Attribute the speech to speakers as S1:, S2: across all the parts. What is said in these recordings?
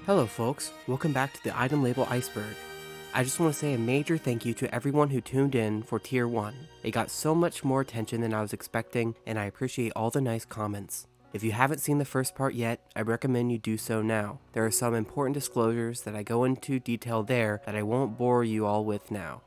S1: Hello folks, welcome back to the item label Iceberg. I just want to say a major thank you to everyone who tuned in for Tier 1. It got so much more attention than I was expecting, and I appreciate all the nice comments. If you haven't seen the first part yet, I recommend you do so now. There are some important disclosures that I go into detail there that I won't bore you all with now.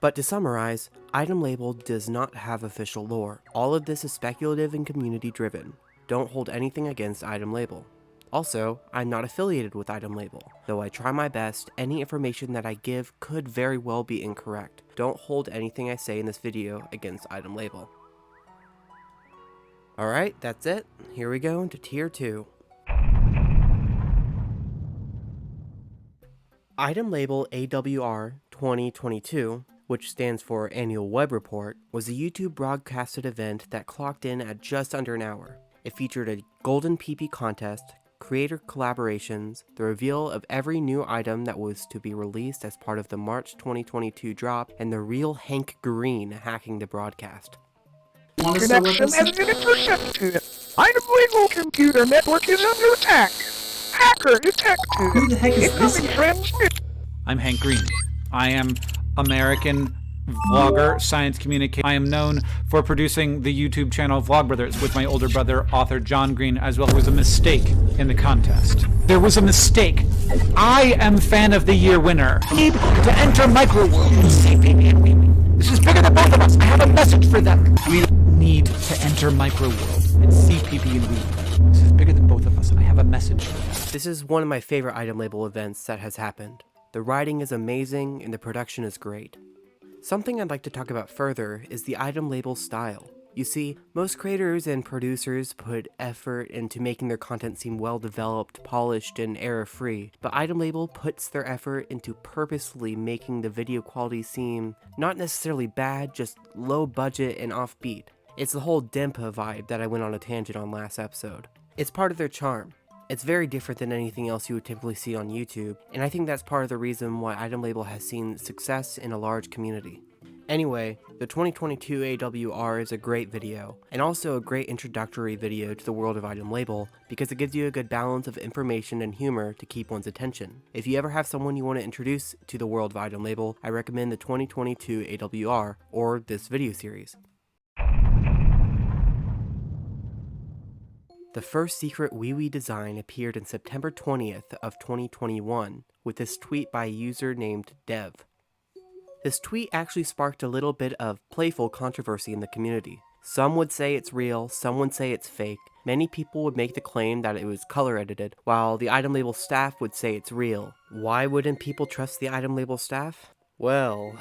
S1: But to summarize, itemLabel does not have official lore. All of this is speculative and community driven. Don't hold anything against itemLabel. Also, I'm not affiliated with itemLabel. Though I try my best, any information that I give could very well be incorrect. Don't hold anything I say in this video against itemLabel. Alright, that's it. Here we go into Tier 2. itemLabel AWR 2022, which stands for Annual Web Report, was a YouTube broadcasted event that clocked in at just under an hour. It featured a golden PP contest, creator collaborations, the reveal of every new item that was to be released as part of the March 2022 drop, and the real Hank Green hacking the broadcast.
S2: Connection has been intercepted. itemLabel computer network is under attack. Hacker detected.
S3: Who the heck is this?
S2: Incoming transmission.
S3: I'm Hank Green. I am American vlogger, science communicator. I am known for producing the YouTube channel Vlogbrothers with my older brother, author John Green, as well. There was a mistake in the contest. There was a mistake. I am fan of the year winner. Need to enter Microworld. This is bigger than both of us. I have a message for them. We need to enter Microworld and see PP and Wii. This is bigger than both of us. I have a message for them.
S1: This is one of my favorite itemLabel events that has happened. The writing is amazing and the production is great. Something I'd like to talk about further is the itemLabel style. You see, most creators and producers put effort into making their content seem well developed, polished, and error-free, but itemLabel puts their effort into purposely making the video quality seem not necessarily bad, just low budget and offbeat. It's the whole Dempa vibe that I went on a tangent on last episode. It's part of their charm. It's very different than anything else you would typically see on YouTube, and I think that's part of the reason why itemLabel has seen success in a large community. Anyway, the 2022 AWR is a great video, and also a great introductory video to the world of itemLabel, because it gives you a good balance of information and humor to keep one's attention. If you ever have someone you want to introduce to the world of itemLabel, I recommend the 2022 AWR, or this video series. The first secret OuiOui design appeared in September 20th of 2021 with this tweet by a user named Dev. This tweet actually sparked a little bit of playful controversy in the community. Some would say it's real, some would say it's fake. Many people would make the claim that it was color edited, while the itemLabel staff would say it's real. Why wouldn't people trust the itemLabel staff? Well,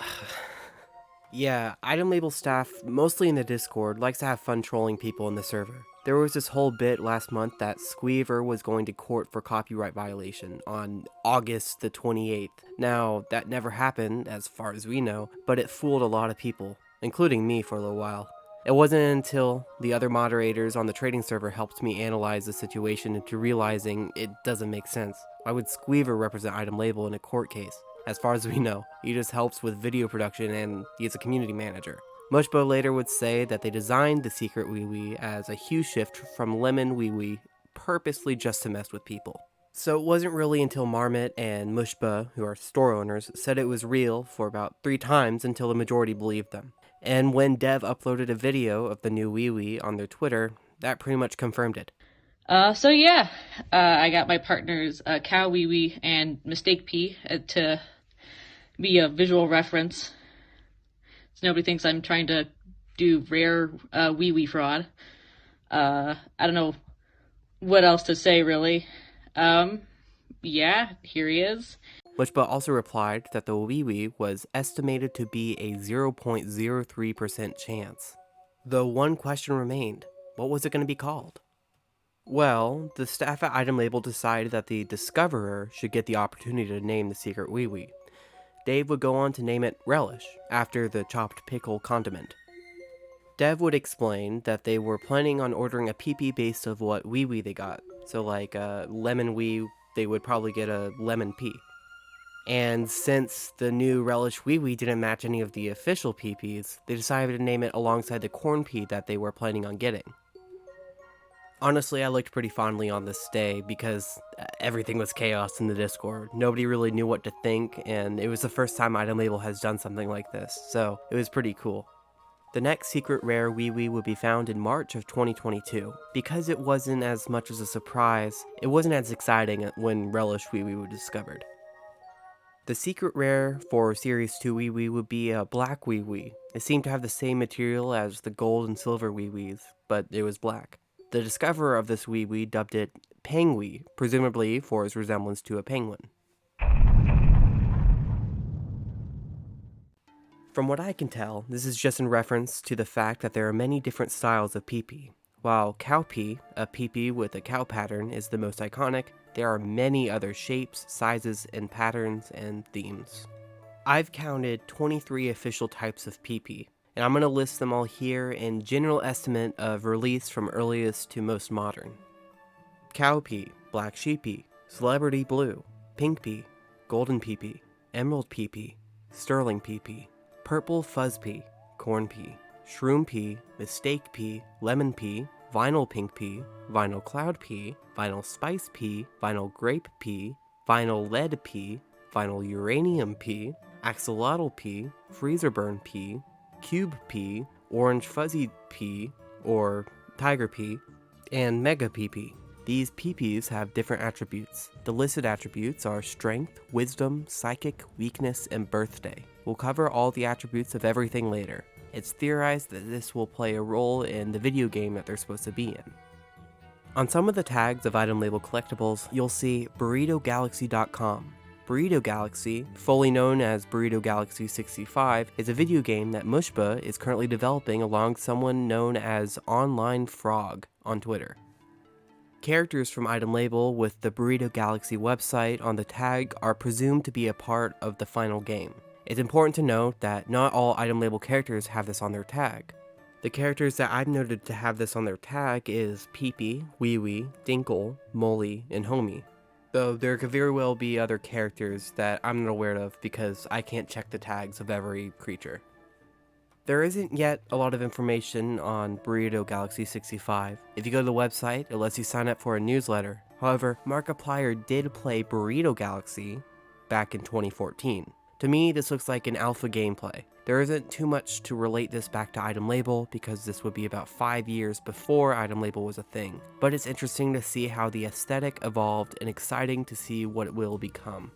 S1: yeah, itemLabel staff, mostly in the Discord, likes to have fun trolling people in the server. There was this whole bit last month that Squeever was going to court for copyright violation on August the 28th. Now, that never happened, as far as we know, but it fooled a lot of people, including me for a little while. It wasn't until the other moderators on the trading server helped me analyze the situation into realizing it doesn't make sense. Why would Squeever represent itemLabel in a court case? As far as we know, he just helps with video production and he is a community manager. Mushbo later would say that they designed the secret OuiOui as a hue shift from Lemon OuiOui purposely just to mess with people. So it wasn't really until Marmot and Mushba, who are store owners, said it was real for about 3 times until the majority believed them. And when Dev uploaded a video of the new OuiOui on their Twitter, that pretty much confirmed it.
S4: I got my partners Cow OuiOui and Mistake P to be a visual reference. So nobody thinks I'm trying to do rare OuiOui fraud. I don't know what else to say, really. Yeah, here he is.
S1: Mushba also replied that the OuiOui was estimated to be a 0.03% chance. Though one question remained, what was it going to be called? Well, the staff at itemLabel decided that the Discoverer should get the opportunity to name the secret OuiOui. Dave would go on to name it Relish, after the chopped pickle condiment. Dev would explain that they were planning on ordering a PP based of what OuiOui they got. So like Lemon Wii, they would probably get a Lemon P. And since the new Relish OuiOui didn't match any of the official PPs, they decided to name it alongside the corn P that they were planning on getting. Honestly, I looked pretty fondly on this day because everything was chaos in the Discord. Nobody really knew what to think, and it was the first time itemLabel has done something like this, so it was pretty cool. The next secret rare OuiOui would be found in March of 2022. Because it wasn't as much as a surprise, it wasn't as exciting when Relish OuiOui was discovered. The secret rare for Series 2 OuiOui would be a black OuiOui. It seemed to have the same material as the gold and silver OuiOuis, but it was black. The discoverer of this OuiOui dubbed it Penguin, presumably for its resemblance to a penguin. From what I can tell, this is just in reference to the fact that there are many different styles of PP. While cow pee, a PP with a cow pattern, is the most iconic, there are many other shapes, sizes, and patterns and themes. I've counted 23 official types of PP, and I'm going to list them all here in general estimate of release from earliest to most modern. Cow pea, black sheepy, celebrity blue, pink pea, golden PP, emerald PP, sterling PP, purple fuzz pea, corn pea, shroom pea, mistake pea, lemon pea, vinyl pink pea, vinyl cloud pea, vinyl spice pea, vinyl grape pea, vinyl lead pea, vinyl uranium pea, axolotl pea, freezer burn pea, cube pea, orange fuzzy pea, or tiger pea, and mega PP. These PPs have different attributes. The listed attributes are strength, wisdom, psychic, weakness, and birthday. We'll cover all the attributes of everything later. It's theorized that this will play a role in the video game that they're supposed to be in. On some of the tags of itemLabel collectibles, you'll see burritogalaxy.com. Burrito Galaxy, fully known as Burrito Galaxy 65, is a video game that Mushba is currently developing along someone known as Online Frog on Twitter. Characters from itemLabel with the Burrito Galaxy website on the tag are presumed to be a part of the final game. It's important to note that not all itemLabel characters have this on their tag. The characters that I've noted to have this on their tag is Peepee, OuiOui, Dinkle, Molly, and Homie. Though there could very well be other characters that I'm not aware of because I can't check the tags of every creature. There isn't yet a lot of information on Burrito Galaxy 65. If you go to the website, it lets you sign up for a newsletter. However, Markiplier did play Burrito Galaxy back in 2014. To me, this looks like an alpha gameplay. There isn't too much to relate this back to itemLabel because this would be about 5 years before itemLabel was a thing. But it's interesting to see how the aesthetic evolved and exciting to see what it will become.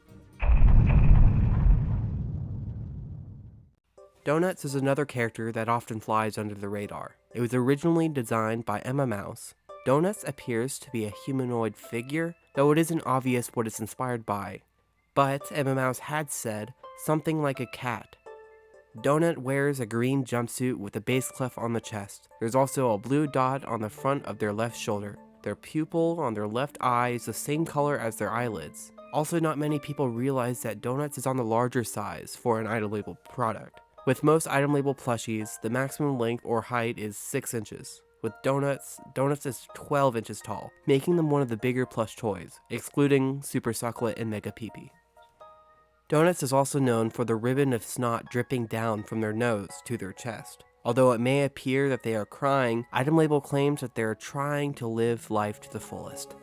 S1: Donuts is another character that often flies under the radar. It was originally designed by Emma Mouse. Donuts appears to be a humanoid figure, though it isn't obvious what it's inspired by. But Emma Mouse had said something like a cat. Donut wears a green jumpsuit with a base clef on the chest. There's also a blue dot on the front of their left shoulder. Their pupil on their left eye is the same color as their eyelids. Also, not many people realize that Donuts is on the larger size for an itemLabel product. With most itemLabel plushies, the maximum length or height is 6 inches. With Donuts is 12 inches tall, making them one of the bigger plush toys, excluding Super Sucklet and Mega PP. Donuts is also known for the ribbon of snot dripping down from their nose to their chest. Although it may appear that they are crying, itemLabel claims that they are trying to live life to the fullest.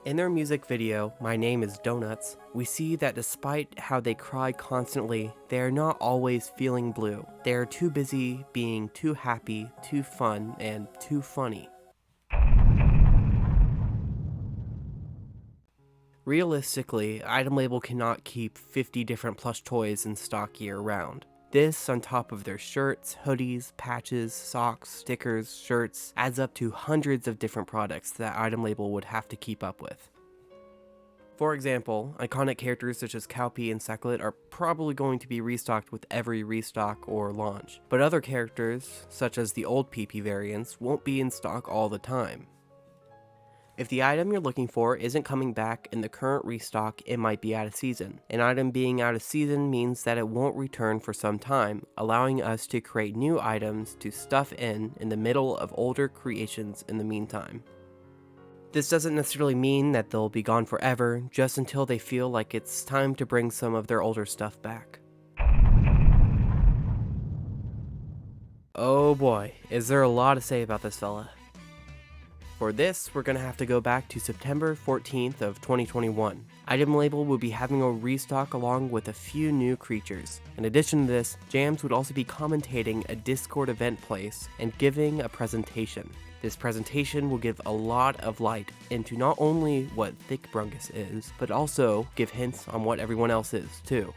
S1: In their music video, My Name is Donuts, we see that despite how they cry constantly, they are not always feeling blue. They are too busy being too happy, too fun, and too funny. Realistically, itemLabel cannot keep 50 different plush toys in stock year-round. This, on top of their shirts, hoodies, patches, socks, stickers, shirts, adds up to hundreds of different products that itemLabel would have to keep up with. For example, iconic characters such as Cowpea and Sucklet are probably going to be restocked with every restock or launch, but other characters, such as the old PP variants, won't be in stock all the time. If the item you're looking for isn't coming back in the current restock, it might be out of season. An item being out of season means that it won't return for some time, allowing us to create new items to stuff in the middle of older creations in the meantime. This doesn't necessarily mean that they'll be gone forever, just until they feel like it's time to bring some of their older stuff back. Oh boy, is there a lot to say about this fella. For this, we're gonna have to go back to September 14th of 2021. itemLabel will be having a restock along with a few new creatures. In addition to this, Jams would also be commentating a Discord event place and giving a presentation. This presentation will give a lot of light into not only what Thick Brungus is, but also give hints on what everyone else is, too.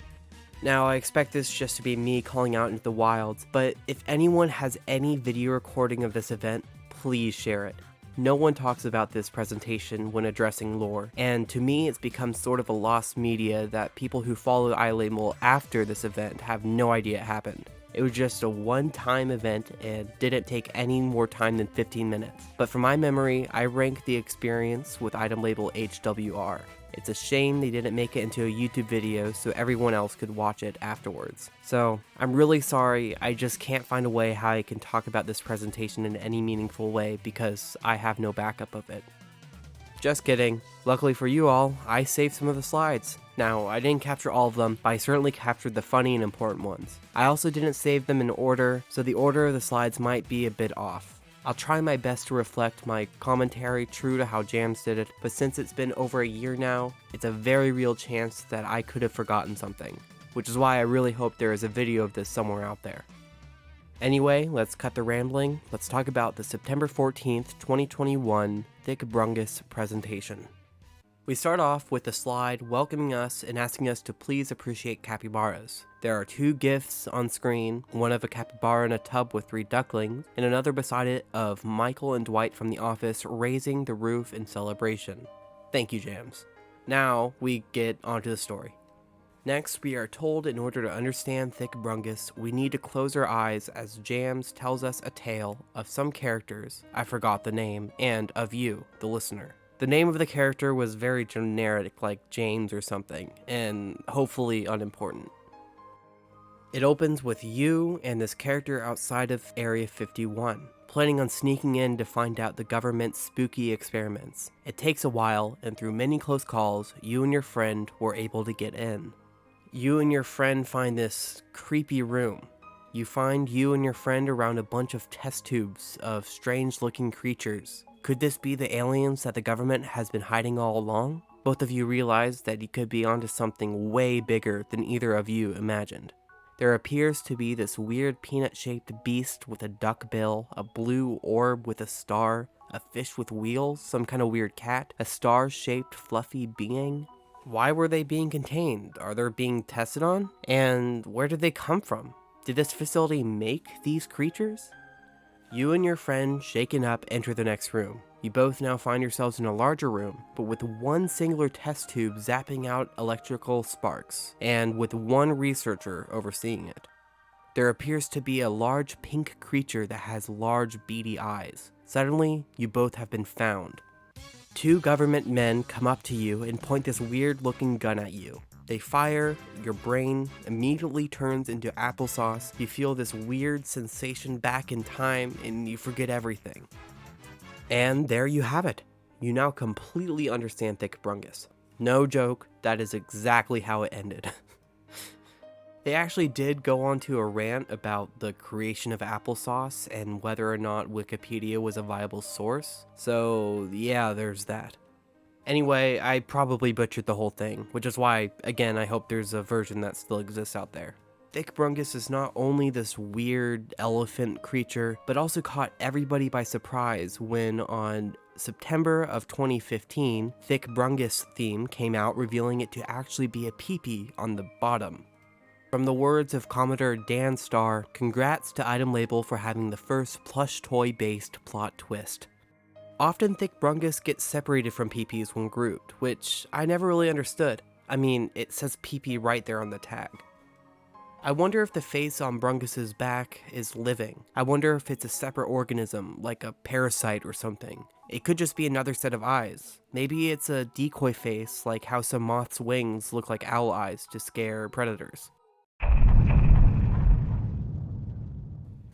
S1: Now, I expect this just to be me calling out into the wilds, but if anyone has any video recording of this event, please share it. No one talks about this presentation when addressing lore, and to me it's become sort of a lost media that people who follow iLabel after this event have no idea it happened. It was just a one-time event and didn't take any more time than 15 minutes. But from my memory, I rank the experience with itemLabel HWR. It's a shame they didn't make it into a YouTube video so everyone else could watch it afterwards. So, I'm really sorry, I just can't find a way how I can talk about this presentation in any meaningful way because I have no backup of it. Just kidding. Luckily for you all, I saved some of the slides. Now, I didn't capture all of them, but I certainly captured the funny and important ones. I also didn't save them in order, so the order of the slides might be a bit off. I'll try my best to reflect my commentary true to how Jams did it, but since it's been over a year now, it's a very real chance that I could have forgotten something, which is why I really hope there is a video of this somewhere out there. Anyway, let's cut the rambling, let's talk about the September 14th, 2021 Thick Brungus presentation. We start off with a slide welcoming us and asking us to please appreciate capybaras. There are two gifts on screen, one of a capybara in a tub with 3 ducklings, and another beside it of Michael and Dwight from The Office raising the roof in celebration. Thank you, Jams. Now, we get onto the story. Next, we are told in order to understand Thick Brungus, we need to close our eyes as Jams tells us a tale of some characters, I forgot the name, and of you, the listener. The name of the character was very generic, like James or something, and hopefully unimportant. It opens with you and this character outside of Area 51, planning on sneaking in to find out the government's spooky experiments. It takes a while, and through many close calls, you and your friend were able to get in. You and your friend find this creepy room. You find you and your friend around a bunch of test tubes of strange-looking creatures. Could this be the aliens that the government has been hiding all along? Both of you realize that you could be onto something way bigger than either of you imagined. There appears to be this weird peanut-shaped beast with a duck bill, a blue orb with a star, a fish with wheels, some kind of weird cat, a star-shaped fluffy being. Why were they being contained? Are they being tested on? And where did they come from? Did this facility make these creatures? You and your friend, shaken up, enter the next room. You both now find yourselves in a larger room, but with one singular test tube zapping out electrical sparks, and with one researcher overseeing it. There appears to be a large pink creature that has large beady eyes. Suddenly, you both have been found. 2 government men come up to you and point this weird-looking gun at you. They fire, your brain immediately turns into applesauce, you feel this weird sensation back in time, and you forget everything. And there you have it. You now completely understand Thick Brungus. No joke, that is exactly how it ended. They actually did go on to a rant about the creation of applesauce and whether or not Wikipedia was a viable source, so yeah, there's that. Anyway, I probably butchered the whole thing, which is why, again, I hope there's a version that still exists out there. Thick Brungus is not only this weird elephant creature, but also caught everybody by surprise when on September of 2015, Thick Brungus theme came out, revealing it to actually be a peepee on the bottom. From the words of Commodore Dan Starr, congrats to itemLabel for having the first plush toy-based plot twist. Often Thick Brungus gets separated from peepees when grouped, which I never really understood. I mean, it says peepee right there on the tag. I wonder if the face on Brungus's back is living. I wonder if it's a separate organism, like a parasite or something. It could just be another set of eyes. Maybe it's a decoy face, like how some moths' wings look like owl eyes to scare predators.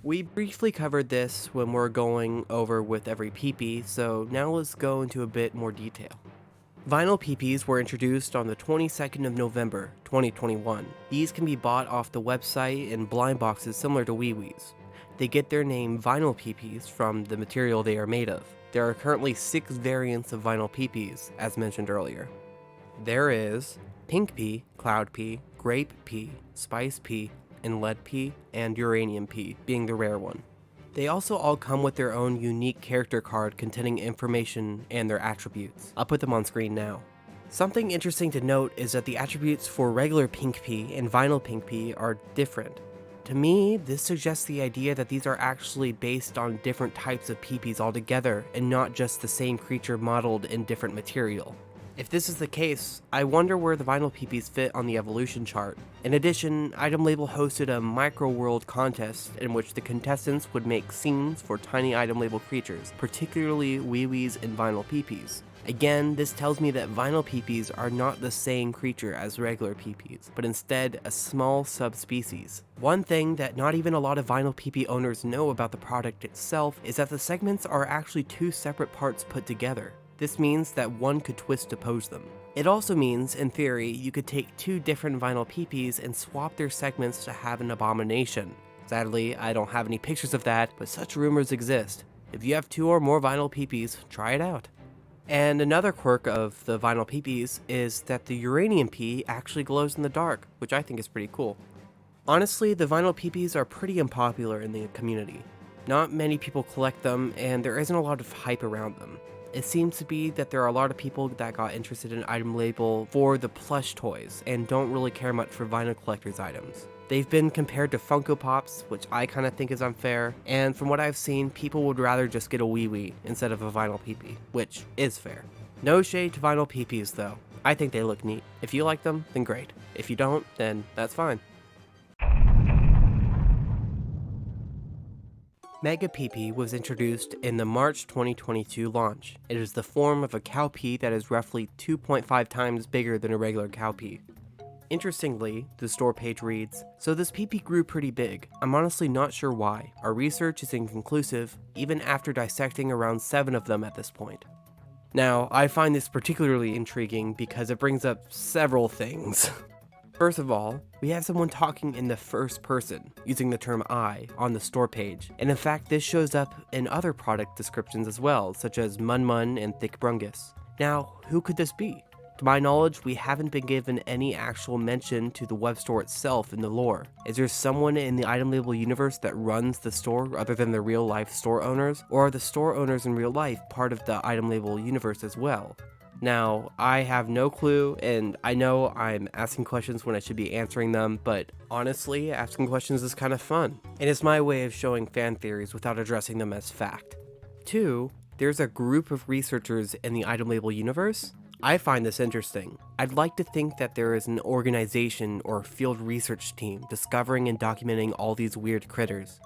S1: We briefly covered this when we're going over with every peepee, so now let's go into a bit more detail. Vinyl peepees were introduced on the 22nd of November, 2021. These can be bought off the website in blind boxes similar to OuiOui's. They get their name vinyl peepees from the material they are made of. there are currently 6 variants of vinyl peepees, as mentioned earlier. There is Pink Pea, Cloud Pea, Grape Pea, Spice Pea, and Lead Pea, and Uranium Pea being the rare one. They also all come with their own unique character card containing information and their attributes. I'll put them on screen now. Something interesting to note is that the attributes for regular Pink Pea and vinyl Pink Pea are different. To me, this suggests the idea that these are actually based on different types of peepees altogether and not just the same creature modeled in different material. If this is the case, I wonder where the vinyl peepees fit on the evolution chart. In addition, itemLabel hosted a micro-world contest in which the contestants would make scenes for tiny itemLabel creatures, particularly OuiOuis and vinyl peepees. Again, this tells me that vinyl peepees are not the same creature as regular peepees, but instead a small subspecies. One thing that not even a lot of vinyl peepee owners know about the product itself is that the segments are actually 2 separate parts put together. This means that one could twist to pose them. It also means, in theory, you could take 2 different vinyl peepees and swap their segments to have an abomination. Sadly, I don't have any pictures of that, but such rumors exist. If you have 2 or more vinyl peepees, try it out. And another quirk of the vinyl peepees is that the uranium pea actually glows in the dark, which I think is pretty cool. Honestly, the vinyl peepees are pretty unpopular in the community. Not many people collect them, and there isn't a lot of hype around them. It seems to be that there are a lot of people that got interested in itemLabel for the plush toys and don't really care much for vinyl collector's items. They've been compared to Funko Pops, which I kind of think is unfair, and from what I've seen, people would rather just get a OuiOui instead of a vinyl peepee, which is fair. No shade to vinyl peepees though. I think they look neat. If you like them, then great. If you don't, then that's fine. Mega Peepee was introduced in the March 2022 launch. It is the form of a cow pea that is roughly 2.5 times bigger than a regular cow pea. Interestingly, the store page reads, "So this peepee grew pretty big. I'm honestly not sure why. Our research is inconclusive, even after dissecting around 7 of them at this point." Now, I find this particularly intriguing because it brings up several things. First of all, we have someone talking in the first person, using the term I on the store page, and in fact this shows up in other product descriptions as well, such as Bunmon and Thick Brungus. Now, who could this be? To my knowledge, we haven't been given any actual mention to the web store itself in the lore. Is there someone in the itemLabel universe that runs the store other than the real life store owners, or are the store owners in real life part of the itemLabel universe as well? Now, I have no clue, and I know I'm asking questions when I should be answering them, but honestly, asking questions is kind of fun, and it's my way of showing fan theories without addressing them as fact. 2, there's a group of researchers in the itemLabel universe. I find this interesting. I'd like to think that there is an organization or field research team discovering and documenting all these weird critters.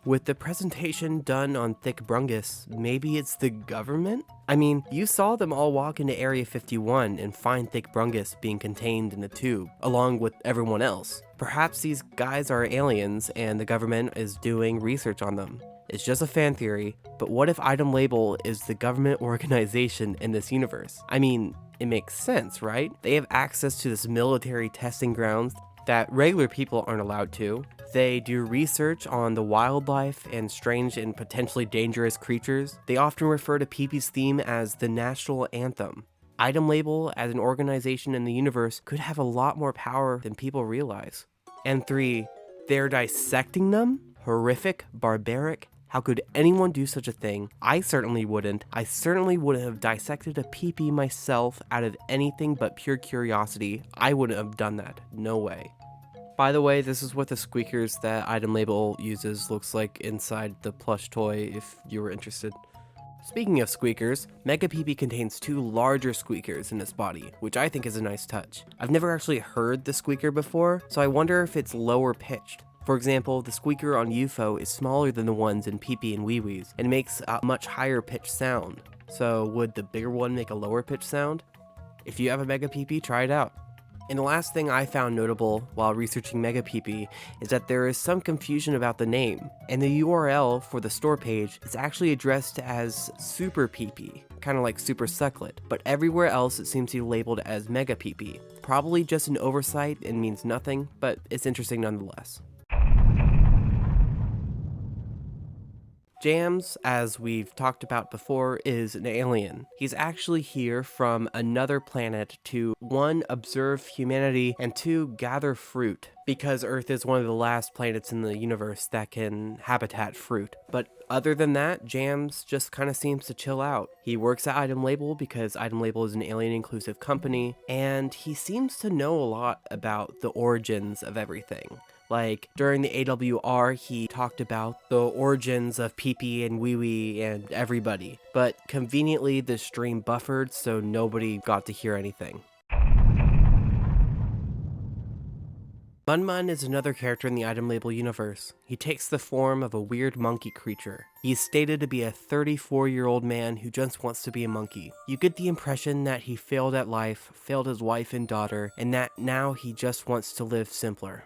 S1: With the presentation done on Thick Brungus, maybe it's the government? I mean, you saw them all walk into Area 51 and find Thick Brungus being contained in a tube, along with everyone else. Perhaps these guys are aliens and the government is doing research on them. It's just a fan theory, but what if itemLabel is the government organization in this universe? I mean, it makes sense, right? They have access to this military testing grounds that regular people aren't allowed to. They do research on the wildlife and strange and potentially dangerous creatures. They often refer to peepee's theme as the national anthem. itemLabel as an organization in the universe could have a lot more power than people realize. And 3, they're dissecting them? Horrific, barbaric. How could anyone do such a thing? I certainly wouldn't. I certainly wouldn't have dissected a peepee myself out of anything but pure curiosity. I wouldn't have done that. No way. By the way, this is what the squeakers that itemLabel uses looks like inside the plush toy if you were interested. Speaking of squeakers, Mega Peepee contains 2 larger squeakers in its body, which I think is a nice touch. I've never actually heard the squeaker before, so I wonder if it's lower pitched. For example, the squeaker on UFO is smaller than the ones in Peepee and OuiOuis, and makes a much higher pitched sound. So would the bigger one make a lower pitched sound? If you have a Mega Peepee, try it out. And the last thing I found notable while researching Mega Peepee is that there is some confusion about the name, and the URL for the store page is actually addressed as Super Peepee, kind of like Super Sucklet, but everywhere else it seems to be labeled as Mega Peepee. Probably just an oversight and means nothing, but it's interesting nonetheless. Jams, as we've talked about before, is an alien. He's actually here from another planet to 1. Observe humanity, and 2. Gather fruit, because Earth is one of the last planets in the universe that can habitat fruit. But other than that, Jams just kind of seems to chill out. He works at itemLabel because itemLabel is an alien-inclusive company, and he seems to know a lot about the origins of everything. Like, during the AWR, he talked about the origins of PP and OuiOui and everybody, but conveniently the stream buffered, so nobody got to hear anything. Bunmon is another character in the itemLabel universe. He takes the form of a weird monkey creature. He is stated to be a 34-year-old man who just wants to be a monkey. You get the impression that he failed at life, failed his wife and daughter, and that now he just wants to live simpler.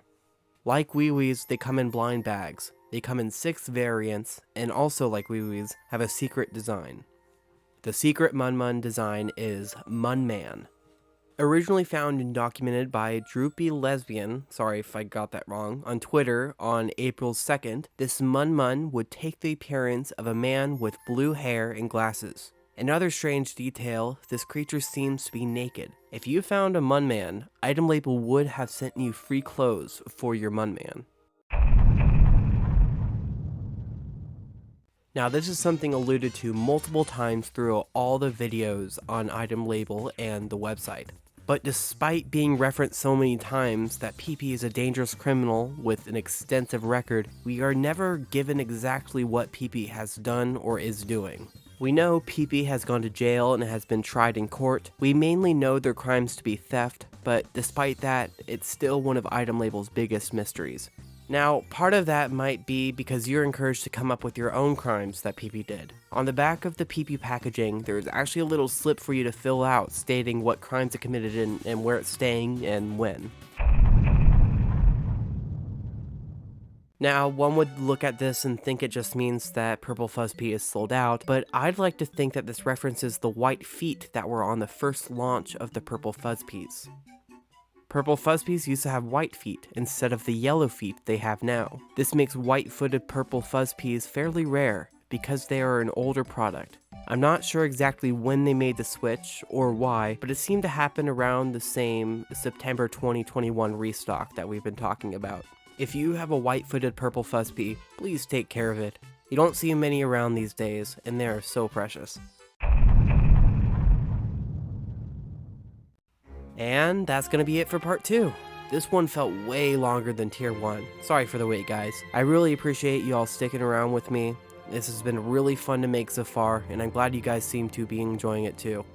S1: Like OuiOuis, they come in blind bags. They come in 6 variants, and also like OuiOuis, have a secret design. The secret Bunmon design is Bunman. Originally found and documented by Droopy Lesbian, sorry if I got that wrong, on Twitter on April 2nd, this Bunmon would take the appearance of a man with blue hair and glasses. Another strange detail, this creature seems to be naked. If you found a Bunman, itemLabel would have sent you free clothes for your Bunman. Now this is something alluded to multiple times through all the videos on itemLabel and the website. But despite being referenced so many times that PP is a dangerous criminal with an extensive record, we are never given exactly what PP has done or is doing. We know PP has gone to jail and has been tried in court. We mainly know their crimes to be theft, but despite that, it's still one of itemLabel's biggest mysteries. Now, part of that might be because you're encouraged to come up with your own crimes that PP did. On the back of the PP packaging, there's actually a little slip for you to fill out stating what crimes it committed and where it's staying and when. Now, one would look at this and think it just means that Purple Fuzz Pea is sold out, but I'd like to think that this references the white feet that were on the first launch of the Purple Fuzz Peas. Purple Fuzz Peas used to have white feet instead of the yellow feet they have now. This makes white-footed Purple Fuzz Peas fairly rare because they are an older product. I'm not sure exactly when they made the switch or why, but it seemed to happen around the same September 2021 restock that we've been talking about. If you have a white-footed Purple Fuzz Pea, please take care of it. You don't see many around these days, and they are so precious. And that's gonna be it for part 2. This one felt way longer than tier 1. Sorry for the wait, guys. I really appreciate you all sticking around with me. This has been really fun to make so far, and I'm glad you guys seem to be enjoying it too.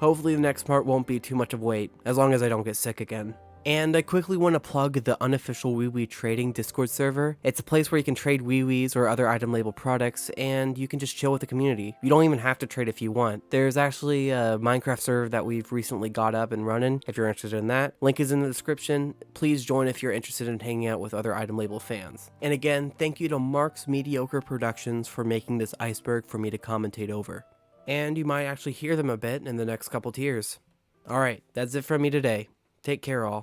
S1: Hopefully the next part won't be too much of a wait, as long as I don't get sick again. And I quickly want to plug the Unofficial OuiOui trading Discord server. It's a place where you can trade OuiOuis or other itemLabel products, and you can just chill with the community. You don't even have to trade if you want. There's actually a Minecraft server that we've recently got up and running, if you're interested in that. Link is in the description. Please join if you're interested in hanging out with other itemLabel fans. And again, thank you to Mark's Mediocre Productions for making this Iceberg for me to commentate over. And you might actually hear them a bit in the next couple tiers. Alright, that's it from me today. Take care all.